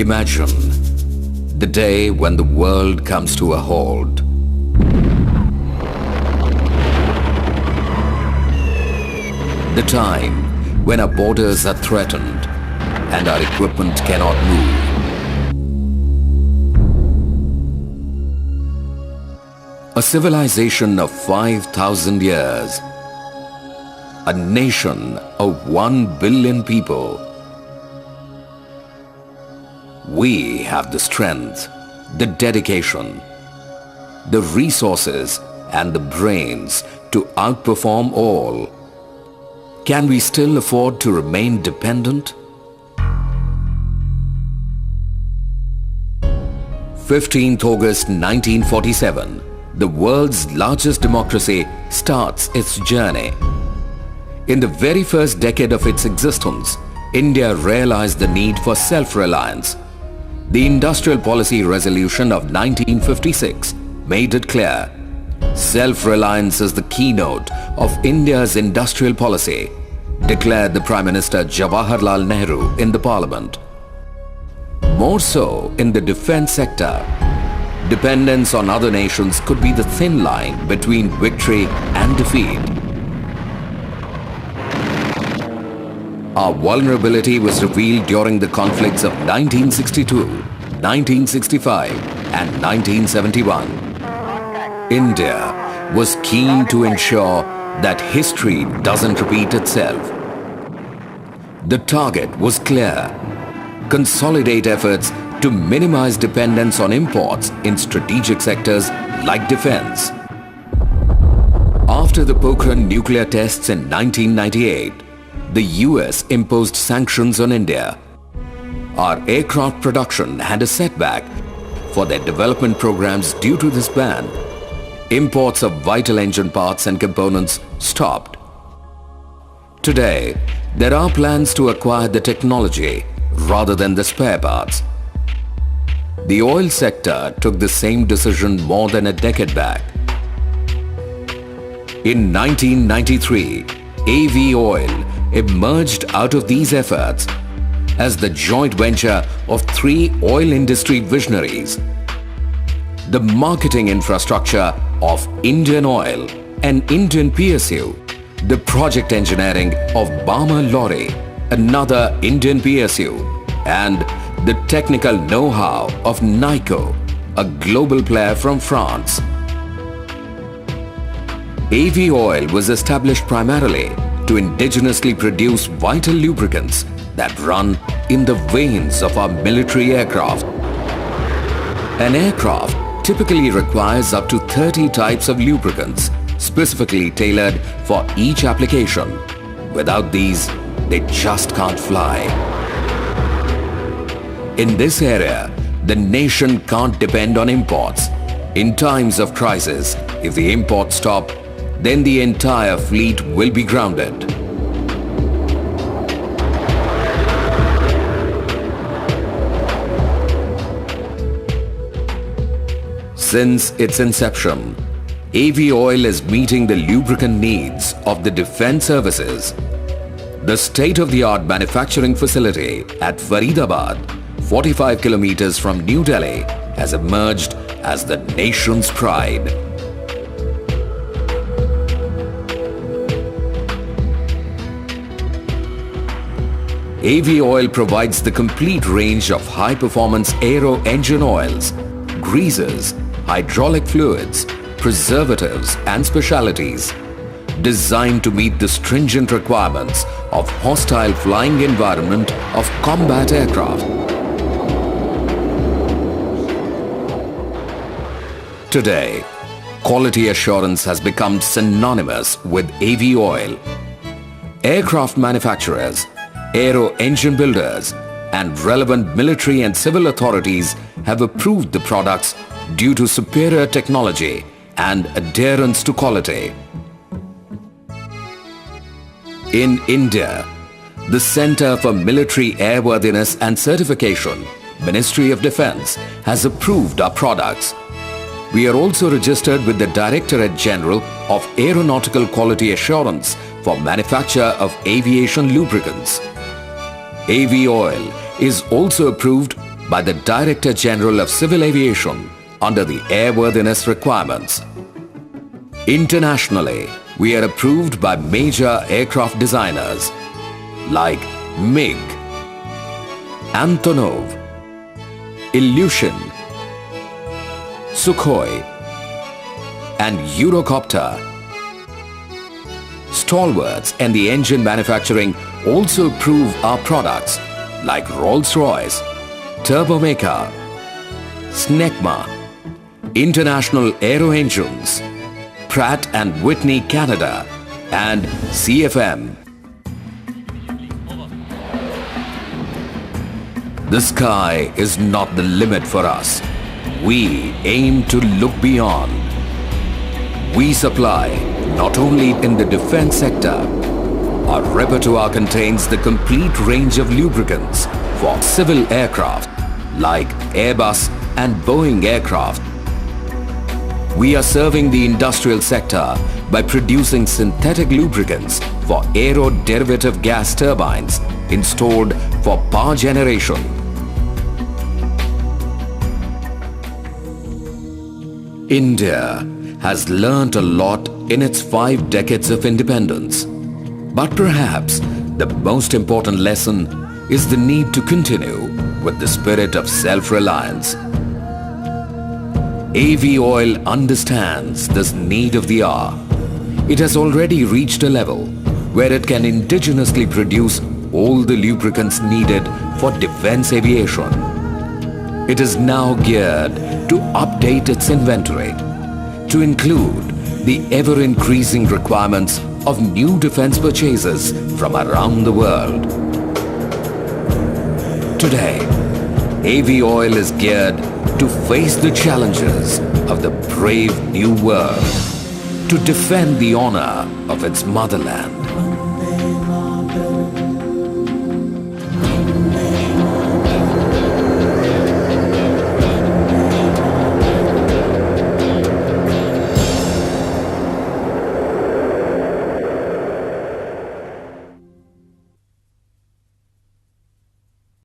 Imagine the day when the world comes to a halt. The time when our borders are threatened and our equipment cannot move. A civilization of 5,000 years. A nation of 1 billion people. We have the strength, the dedication, the resources and the brains to outperform all. Can we still afford to remain dependent? 15th August 1947, the world's largest democracy starts its journey. In the very first decade of its existence, India realized the need for self-reliance. The Industrial Policy Resolution of 1956 made it clear. Self-reliance is the keynote of India's industrial policy, declared the Prime Minister Jawaharlal Nehru in the Parliament. More so in the defense sector. Dependence on other nations could be the thin line between victory and defeat. Our vulnerability was revealed during the conflicts of 1962, 1965 and 1971. India was keen to ensure that history doesn't repeat itself. The target was clear. Consolidate efforts to minimize dependence on imports in strategic sectors like defense. After the Pokhran nuclear tests in 1998, the US imposed sanctions on India. Our aircraft production had a setback for their development programs due to this ban. Imports of vital engine parts and components stopped. Today, there are plans to acquire the technology rather than the spare parts. The oil sector took the same decision more than a decade back. In 1993, AVI Oil emerged out of these efforts as the joint venture of 3 oil industry visionaries. The marketing infrastructure of Indian Oil and Indian PSU, the project engineering of Barmer Lorry, another Indian PSU, and the technical know-how of NICO, a global player from France. AVI Oil was established primarily to indigenously produce vital lubricants that run in the veins of our military aircraft. An aircraft typically requires up to 30 types of lubricants specifically tailored for each application. Without these, they just can't fly. In this area, the nation can't depend on imports. In times of crisis, if the imports stop, then the entire fleet will be grounded. Since its inception, AVI Oil is meeting the lubricant needs of the defense services. The state-of-the-art manufacturing facility at Faridabad, 45 kilometers from New Delhi, has emerged as the nation's pride. AVI Oil provides the complete range of high-performance aero engine oils, greases, hydraulic fluids, preservatives and specialties, designed to meet the stringent requirements of hostile flying environment of combat aircraft. Today, quality assurance has become synonymous with AVI Oil. Aircraft manufacturers, aero engine builders, and relevant military and civil authorities have approved the products due to superior technology and adherence to quality. In India, the Center for Military Airworthiness and Certification, Ministry of Defence, has approved our products. We are also registered with the Directorate General of Aeronautical Quality Assurance for manufacture of aviation lubricants. AVI Oil is also approved by the Director General of Civil Aviation under the airworthiness requirements. Internationally, we are approved by major aircraft designers like MiG, Antonov, Ilyushin, Sukhoi and Eurocopter. Stalwarts in the engine manufacturing also approve our products like Rolls-Royce, Turbomeca, Snecma, International Aero Engines, Pratt & Whitney Canada and CFM. The sky is not the limit for us. We aim to look beyond. We supply not only in the defense sector. Our repertoire contains the complete range of lubricants for civil aircraft like Airbus and Boeing aircraft. We are serving the industrial sector by producing synthetic lubricants for aero-derivative gas turbines installed for power generation. India has learnt a lot in its 5 decades of independence. But perhaps the most important lesson is the need to continue with the spirit of self-reliance. AVI Oil understands this need of the hour. It has already reached a level where it can indigenously produce all the lubricants needed for defense aviation. It is now geared to update its inventory to include the ever-increasing requirements of new defense purchases from around the world. Today, AVI Oil is geared to face the challenges of the brave new world, to defend the honor of its motherland.